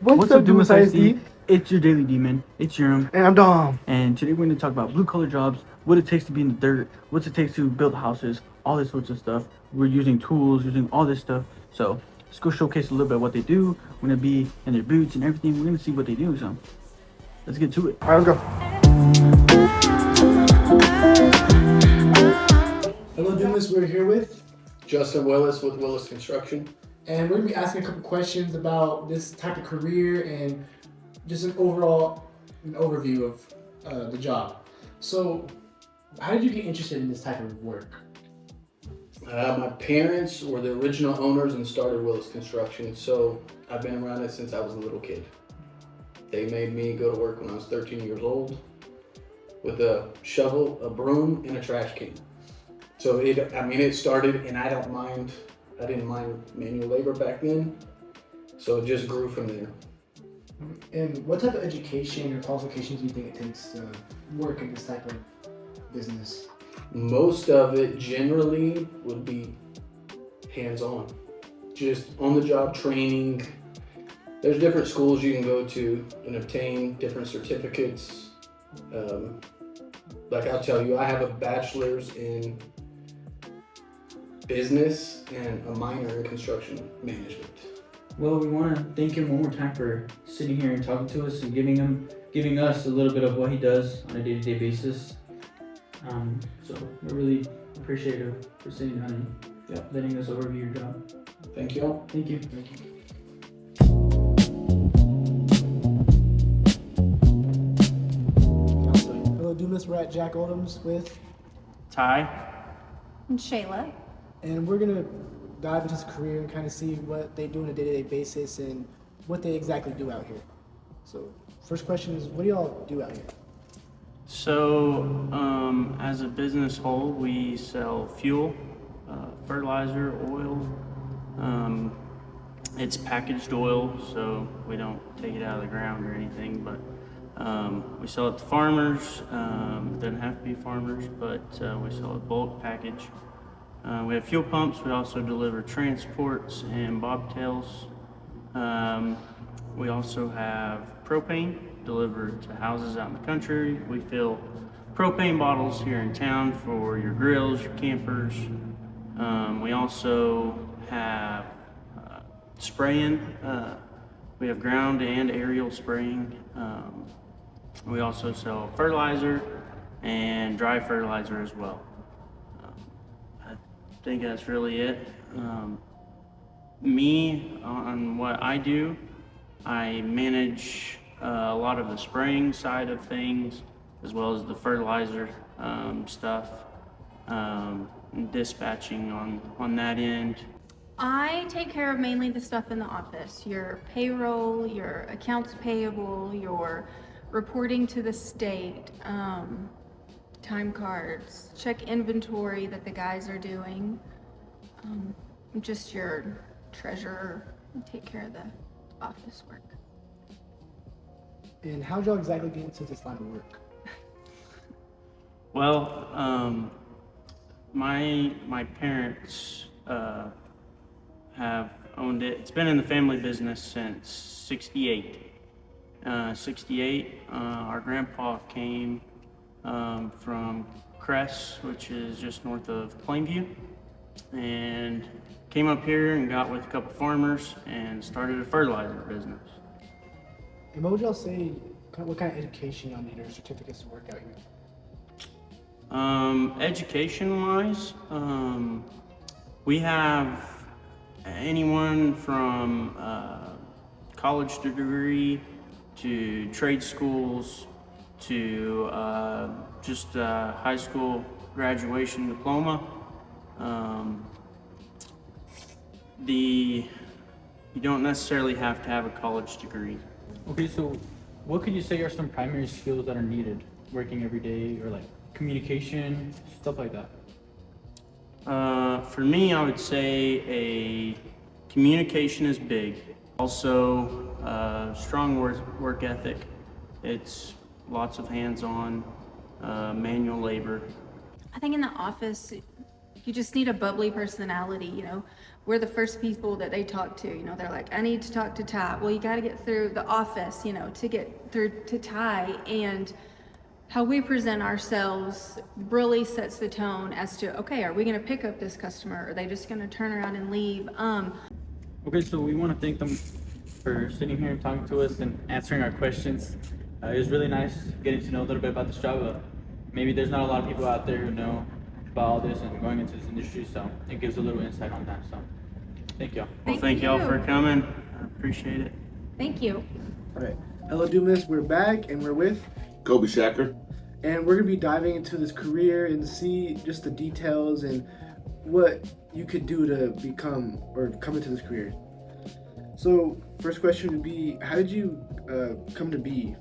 What's up, Doom ISD? It's your Daily Demon. It's Jerem. And I'm Dom. And today we're going to talk about blue-collar jobs, what it takes to be in the dirt, what it takes to build houses, all this sorts of stuff. We're using tools, using all this stuff. So let's go showcase a little bit of what they do. We're going to be in their boots and everything. We're going to see what they do. So let's get to it. All right, let's go. Hello, Doomers. We're here with, Justin Willis with Willis Construction. and we're gonna be asking a couple questions about this type of career and just an overview of the job. So, how did you get interested in this type of work? My parents were the original owners and started Willis Construction, so I've been around it since I was a little kid. They made me go to work when I was 13 years old with a shovel, a broom, and a trash can. So it started, and I didn't mind manual labor back then, so it just grew from there. And what type of education or qualifications do you think it takes to work in this type of business? Most of it generally would be hands-on, just on-the-job training. There's different schools you can go to and obtain different certificates. Like I'll tell you, I have a bachelor's in business and a minor in construction management. Well, we want to thank him one more time for sitting here and talking to us and giving us a little bit of what he does on a day-to-day basis. So we're really appreciative for sitting down and letting us overview your job. Thank you all. Thank you. Thank you. Hello, Doomers. We're at Jack Oldham's with, Ty. And Shayla. and we're gonna dive into his career and kind of see what they do on a day-to-day basis and what they exactly do out here. So, first question is, what do y'all do out here? So, as a business whole, we sell fuel, fertilizer, oil. It's packaged oil, so we don't take it out of the ground or anything, but we sell it to farmers. It doesn't have to be farmers, but we sell it bulk package. We have fuel pumps. We also deliver transports and bobtails. We also have propane delivered to houses out in the country. We fill propane bottles here in town for your grills, your campers. We also have spraying. We have ground and aerial spraying. We also sell fertilizer and dry fertilizer as well. I think that's really it. Me, on what I do, I manage a lot of the spraying side of things, as well as the fertilizer stuff, dispatching on that end. I take care of mainly the stuff in the office, your payroll, your accounts payable, your reporting to the state, time cards, check inventory that the guys are doing, just your treasurer, and take care of the office work. And how'd y'all exactly get into this line of work? Well, my parents have owned it. It's been in the family business since '68. Our grandpa came from Cress, which is just north of Plainview, and came up here and got with a couple farmers and started a fertilizer business. And what would y'all say, what kind of education y'all need or certificates to work out here? Education-wise, we have anyone from college degree to trade schools to just high school graduation diploma. You don't necessarily have to have a college degree. Okay, so what could you say are some primary skills that are needed working every day, or like communication, stuff like that? For me, I would say communication is big. Also, strong work ethic. It's lots of hands-on, manual labor. I think in the office, you just need a bubbly personality, We're the first people that they talk to, they're like, I need to talk to Ty. Well, you got to get through the office, to get through to Ty. And how we present ourselves really sets the tone as to, okay, are we going to pick up this customer? Or are they just going to turn around and leave? Okay, so we want to thank them for sitting here and talking to us and answering our questions. It was really nice getting to know a little bit about this job. Maybe there's not a lot of people out there who know about all this and going into this industry, so it gives a little insight on that. So thank y'all. Well, thank y'all for coming. I appreciate it. Thank you. All right. Hello, Dumas. We're back, and we're with Kobe Shacker. And we're going to be diving into this career and see just the details and what you could do to become or come into this career. So, first question would be, how did you come to be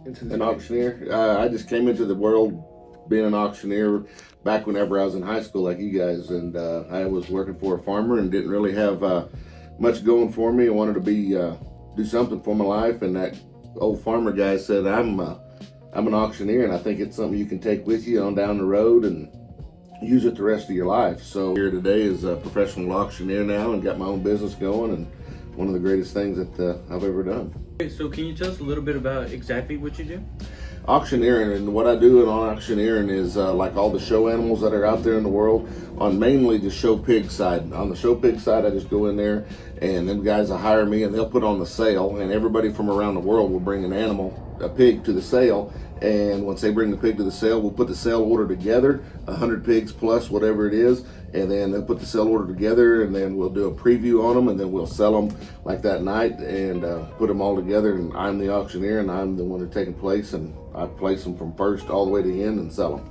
into this An career? auctioneer. I just came into the world being an auctioneer back whenever I was in high school like you guys. And I was working for a farmer and didn't really have much going for me. I wanted to do something for my life. And that old farmer guy said, I'm an auctioneer, and I think it's something you can take with you on down the road and use it the rest of your life. So here today is a professional auctioneer now and got my own business going, and one of the greatest things that I've ever done. Okay, so can you tell us a little bit about exactly what you do? Auctioneering, and what I do in auctioneering is like all the show animals that are out there in the world, on mainly the show pig side. On the show pig side, I just go in there and them guys will hire me and they'll put on the sale, and everybody from around the world will bring an animal, a pig, to the sale. And once they bring the pig to the sale, we'll put the sale order together, 100 pigs plus whatever it is, and then they'll put the sale order together, and then we'll do a preview on them, and then we'll sell them like that night and put them all together. And I'm the auctioneer, and I'm the one who's taking place, and I place them from first all the way to the end and sell them.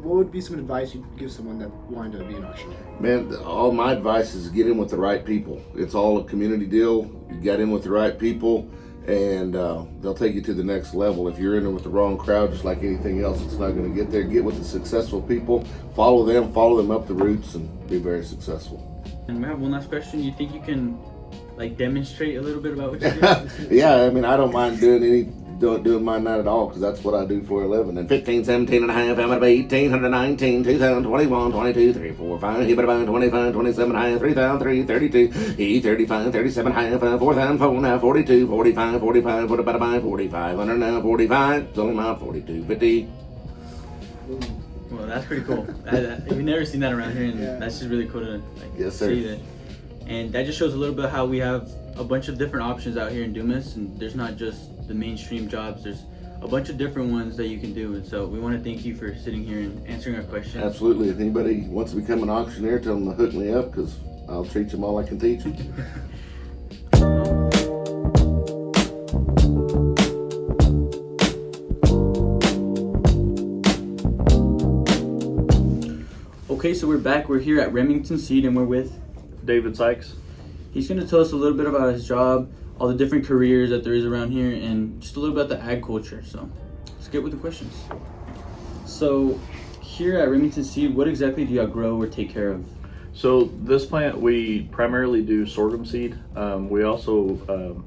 What would be some advice you'd give someone that wanted to be an auctioneer? Man, all my advice is get in with the right people. It's all a community deal. You get in with the right people, and they'll take you to the next level. If you're in there with the wrong crowd, just like anything else, it's not going to get there. Get with the successful people, follow them up the roots, and be very successful. And we have one last question. You think you can demonstrate a little bit about what you do? Yeah, I mean, I don't mind doing mine not at all, because that's what I do for a living. And 15, 17 and a half, I'm at 18, 119, 2000, 21, 22, 3, 4, 5, he about 25, 27 and a half, 3,000, 3, 32, he 35, 37 and a half, 4,000, 4 and a half, 42, 45, 45, what about about 45, 100 now, 45, it's only my 42, 50. Well, that's pretty cool. We've never seen that around here, and that's just really cool to Yes, sir. see that. And that just shows a little bit how we have a bunch of different options out here in Dumas, and there's not just the mainstream jobs. There's a bunch of different ones that you can do. And so we want to thank you for sitting here and answering our questions. Absolutely. If anybody wants to become an auctioneer, tell them to hook me up, because I'll teach them all I can teach them. Okay, so we're back. We're here at Remington Seed, and we're with David Sykes. He's going to tell us a little bit about his job, all the different careers that there is around here, and just a little bit about the ag culture. So let's get with the questions. So here at Remington Seed, what exactly do y'all grow or take care of? So this plant, we primarily do sorghum seed. We also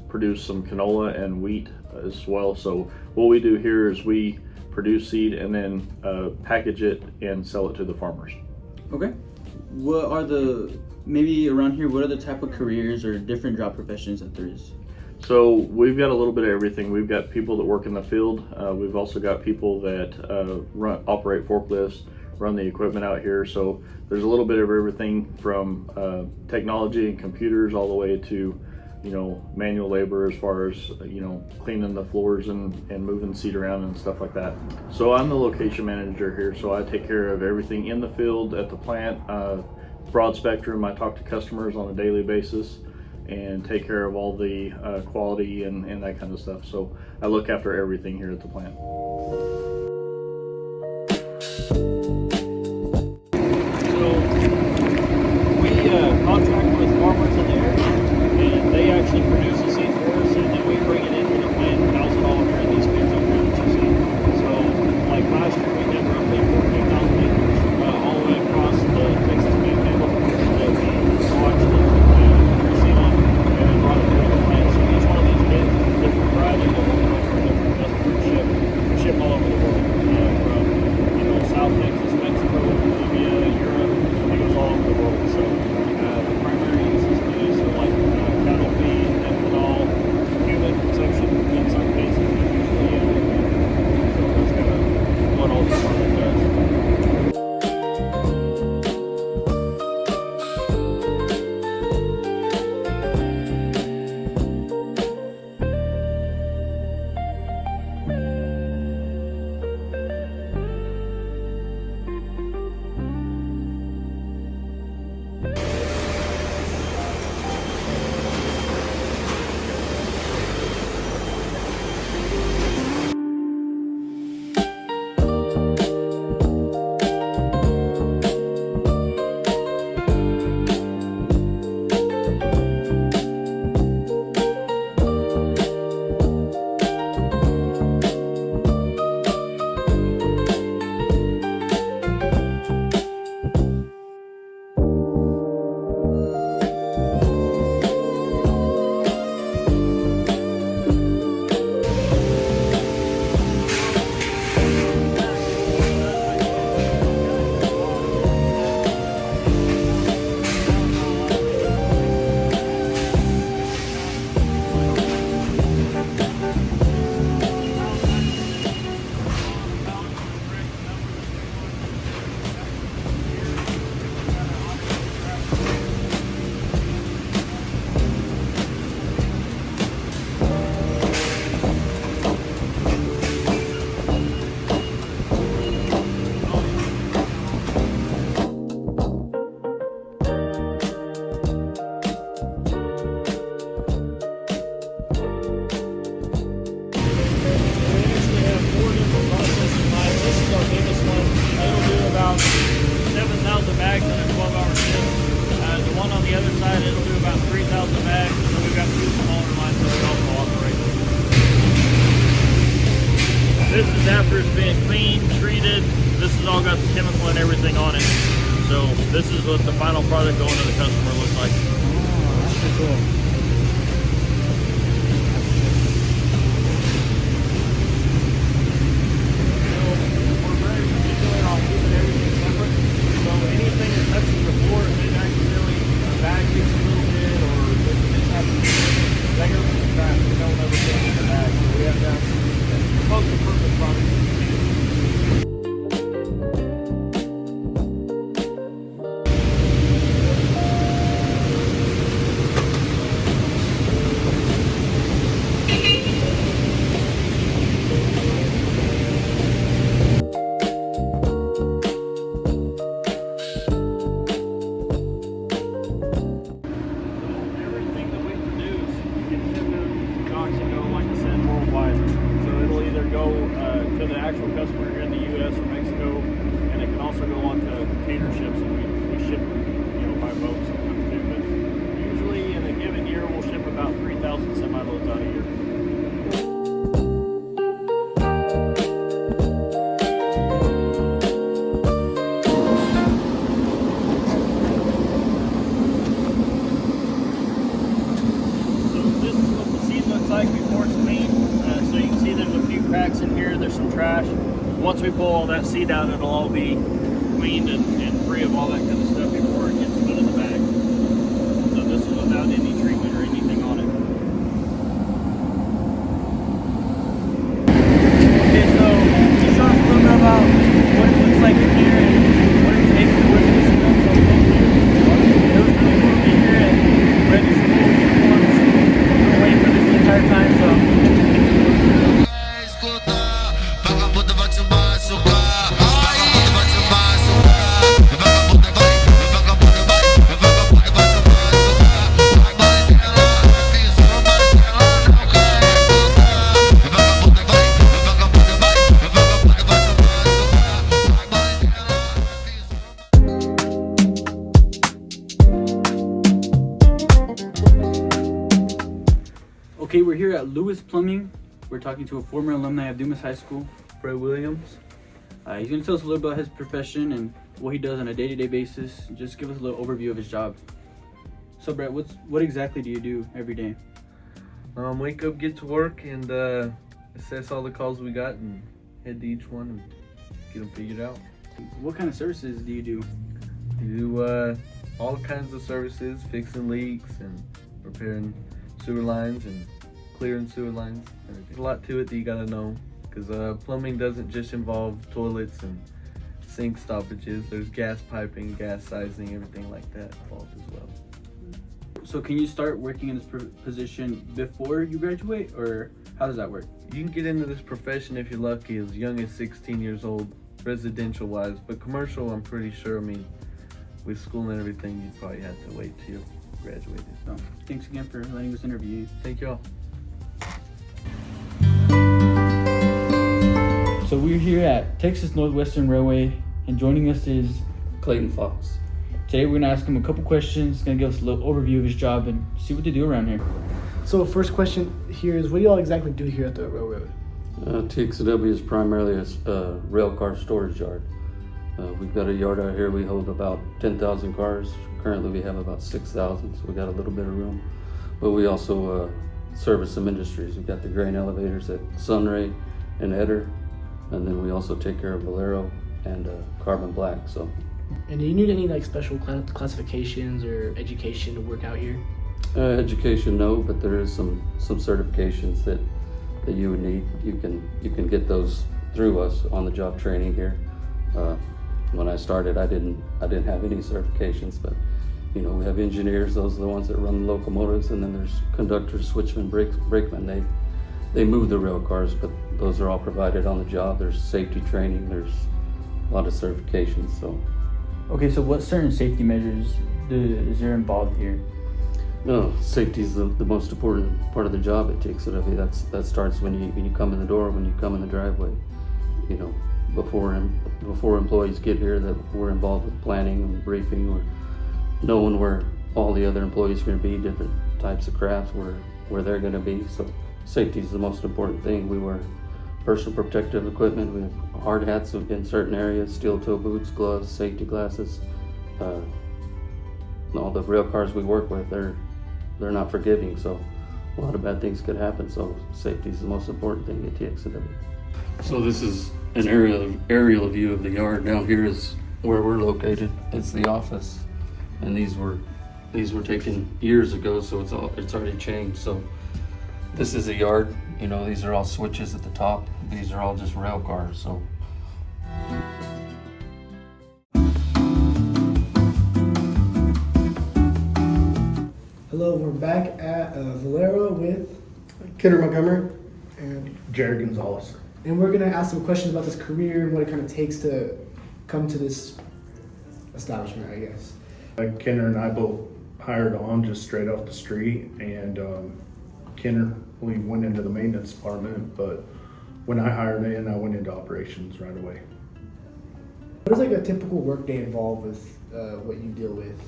produce some canola and wheat as well. So what we do here is we produce seed and then package it and sell it to the farmers. Okay. What are maybe around here, what are the type of careers or different job professions that there is? So we've got a little bit of everything. We've got people that work in the field. We've also got people that operate forklifts, run the equipment out here. So there's a little bit of everything from technology and computers all the way to, manual labor as far as, cleaning the floors and moving seed around and stuff like that. So I'm the location manager here. So I take care of everything in the field, at the plant, broad spectrum. I talk to customers on a daily basis and take care of all the quality and that kind of stuff. So I look after everything here at the plant. So we contract with farmers in the area, and they actually produce the seed for us, and then we bring it into the plant and house it all here in these bins over here that you see. So like last year we did roughly 14,000 acres all the way across the Texas Panhandle that we watched the seed on and then brought it here to the plant. So each one of these bins is a different variety that we'll go for a different customer ship all over the world, from South Texas, Mexico, Bolivia, Europe. This is after it's been cleaned, treated. This has all got the chemical and everything on it. So this is what the final product going to the customer looks like. Oh, that's pretty cool. We're very particular on keeping everything separate. So anything that touches the floor, if it accidentally bag gets a little bit, or if it happens, that goes in the trash. We don't ever put it in the bag. So we have to have the most perfect product. Everything that we produce gets shipped to Oxygo, like I said, worldwide. So it'll either go to the actual customer here in the U.S. or Mexico, and it can also go on to container ships, and we ship, by boat sometimes too. But usually in a given year, we'll ship about 3,000 semi-loads out a year. This is what the seed looks like before it's clean. So you can see there's a few cracks in here, there's some trash. Once we pull all that seed out, it'll all be cleaned and free of all that kind of stuff before it gets put in the bag. So this is without any treatment or anything on it. Okay, so just tell us a little bit about what it looks like in here and what it takes to work this film. So thank you. It was really cool to be here and we're at this cool uniforms. We're waiting for this the entire time, so. Okay, we're here at Lewis Plumbing. We're talking to a former alumni of Dumas High School, Fred Williams. He's going to tell us a little about his profession and what he does on a day-to-day basis. Just give us a little overview of his job. So, Brett, what exactly do you do every day? Wake up, get to work, and assess all the calls we got and head to each one and get them figured out. What kind of services do you do? We do all kinds of services, fixing leaks and repairing sewer lines and clearing sewer lines. There's a lot to it that you gotta know, because plumbing doesn't just involve toilets and sink stoppages. There's gas piping, gas sizing, everything like that involved as well. So can you start working in this position before you graduate, or how does that work? You can get into this profession if you're lucky as young as 16 years old, residential wise, but commercial, I'm pretty sure, with school and everything, you'd probably have to wait till you graduated. So, thanks again for letting us interview you. Thank y'all. So we're here at Texas Northwestern Railway, and joining us is Clayton Fox. Today we're gonna ask him a couple questions. He's gonna give us a little overview of his job and see what they do around here. So first question here is, what do y'all exactly do here at the railroad? TXW is primarily a rail car storage yard. We've got a yard out here. We hold about 10,000 cars. Currently we have about 6,000, so we got a little bit of room. But we also service some industries. We've got the grain elevators at Sunray and Eder, and then we also take care of Valero and Carbon Black. So. And do you need any special classifications or education to work out here? Education, no, but there is some certifications that you would need. You can get those through us on the job training here. When I started, I didn't have any certifications, but we have engineers. Those are the ones that run the locomotives, and then there's conductors, switchmen, brakemen. They move the rail cars, but those are all provided on the job. There's safety training. There's a lot of certifications. So. Okay, so what certain safety measures is there involved here? No, safety is the most important part of the job. It takes it of you. That starts when you come in the door, when you come in the driveway. Before employees get here, that we're involved with planning and briefing, or knowing where all the other employees are going to be, different types of crafts, where they're going to be. So safety is the most important thing. We wear personal protective equipment. We have hard hats in certain areas, steel toe boots, gloves, safety glasses. All the rail cars we work with, they're not forgiving, so a lot of bad things could happen. So safety is the most important thing at TXW. So this is an aerial view of the yard. Down here is where we're located. It's the office, and these were taken years ago, so it's already changed. So this is a yard. You know, these are all switches at the top. These are all just rail cars. So. Hello, we're back at Valero with, Kidder Montgomery. and Jared Gonzalez. we're gonna ask some questions about this career and what it kind of takes to come to this establishment, I guess. Kenner and I both hired on just straight off the street, and Kenner, we went into the maintenance department, but when I hired in, I went into operations right away. What is like a typical workday involved with what you deal with?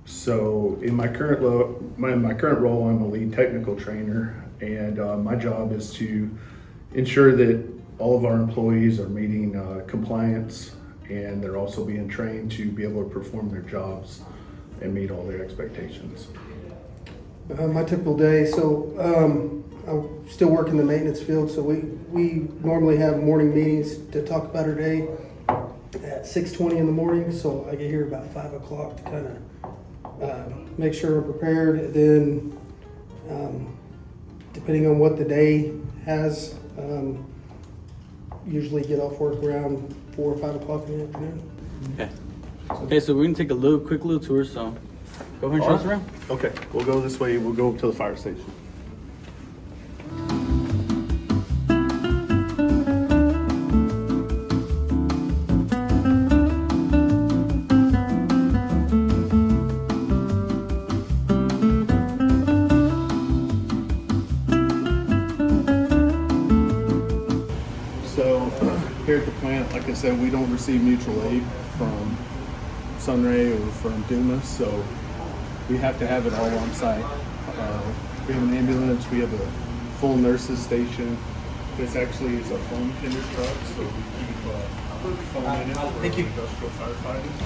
So in my current role, I'm a lead technical trainer, and my job is to ensure that all of our employees are meeting compliance, and they're also being trained to be able to perform their jobs and meet all their expectations. My typical day, so I still work in the maintenance field, so we normally have morning meetings to talk about our day at 6:20 in the morning, so I get here about 5 o'clock to kind of make sure I'm prepared. Then depending on what the day has, usually get off work around 4 or 5 o'clock in the afternoon. Okay, so we're gonna take a quick little tour. So go ahead and show us around. Okay, we'll go this way. We'll go up to the fire station. So here at the plant, like I said, we don't receive mutual aid from Sunray or from Dumas, so we have to have it all on site. We have an ambulance, we have a full nurses station. This actually is a foam tender truck, so we keep foam in it for industrial firefighting.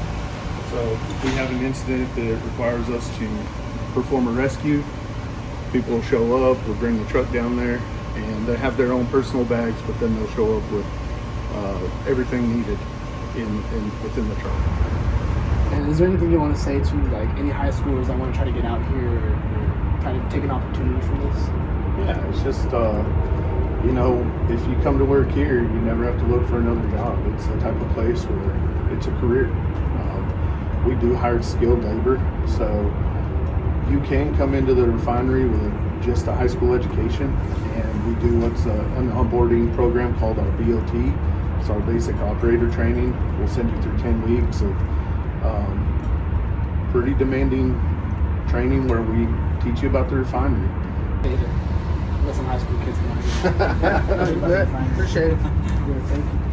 So if we have an incident that requires us to perform a rescue, people will show up, we'll bring the truck down there, and they have their own personal bags, but then they'll show up with everything needed within the truck. And is there anything you want to say to like any high schoolers that want to try to get out here or try to take an opportunity for this? Yeah, it's just, if you come to work here, you never have to look for another job. It's the type of place where it's a career. We do hire skilled labor, so you can come into the refinery with just a high school education, and we do what's an onboarding program called our BOT. It's our basic operator training. We'll send you through 10 weeks of pretty demanding training where we teach you about the refinery. Got some high school kids in here. Appreciate it. Thank you.